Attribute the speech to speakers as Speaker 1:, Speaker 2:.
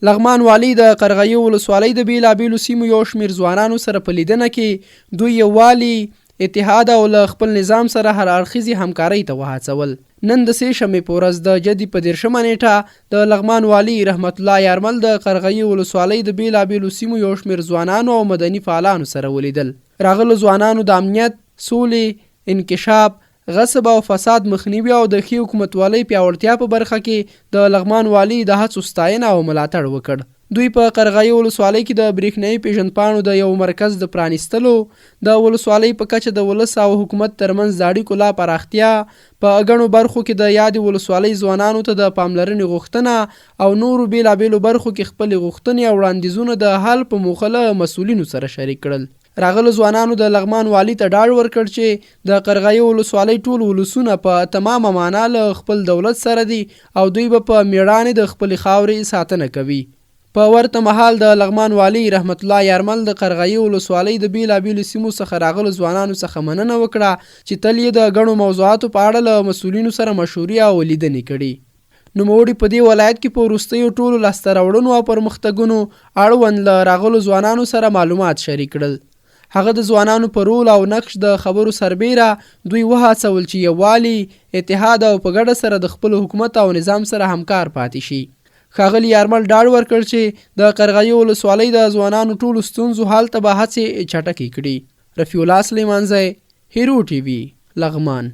Speaker 1: لغمان والي د قرغیو ولسوالۍ د بېلابېلو سیمو یو شمېر ځوانانو سره په لیدنه کې دوی یوالي، اتحاد او له خپل نظام سره هر اړخیزې همکارۍ ته وهڅول. نن د شمېر په ورځ د جدي په 13 نیټه د لغمان والي رحمت الله یارمل د قرغیو ولسوالۍ د بېلابېلو سیمو یو شمېر ځوانانو او مدني فعالانو سره ولیدل. راغلو ځوانانو د امنیت، سولې، انکشاف، غصب او فساد مخنیوي او د ښې حکومتوالۍ پیاوړتیا په برخه کې د لغمان والي د هڅو ستاینه او ملاتړ وکړ. دوی په قرغیو ولسوالۍ کې د برېښنایي پیژندپاڼو د یو مرکز د پرانیستلو، د ولسوالۍ په کچه د ولس او حکومت ترمنځ د اړیکو لا پراختیا، په ګڼو برخو کې د یادې ولسوالۍ ځوانانو ته د پاملرنې غوښتنه او نورو بېلابېلو برخو کې خپلې غوښتنې او وړاندیزونه د حل په موخه له مسؤلینو سره شریک کړل. راغلو ځوانانو د لغمان والي ته ډاډ ورکړ چې د قرغیو ولسوالۍ ټول ولسونه په تمامه معنا له خپل دولت سره دي او دوی به په میړانې د خپلې خاورې ساتنه کوي. په ورته مهال د لغمان والي رحمت الله یارمل د قرغیو ولسوالۍ د بېلابېلو سیمو څخه راغلو ځوانانو څخه مننه وکړه چې تل یې د ګڼو موضوعاتو په اړه له مسؤلینو سره مشورې او لیدنې کړي. نوموړي په دې ولایت کې په وروستیو ټولو لاسته راوړنو او پرمختګونو اړوند له راغلو ځوانانو سره معلومات شریک کړل. هغه د ځوانانو په رول او نقش د خبرو سربیره دوی وهڅول چې یوالي، اتحاد او په ګډه سره د خپل حکومت او نظام سره همکار پاتې شي. ښاغلي یارمل ډاډ ورکړ چې د قرغیو ولسوالۍ د ځوانانو ټولو ستونزو حل ته به هڅې چټکې کړي. رفیع الله سلیمانزی، هیرو ټي وي، لغمان.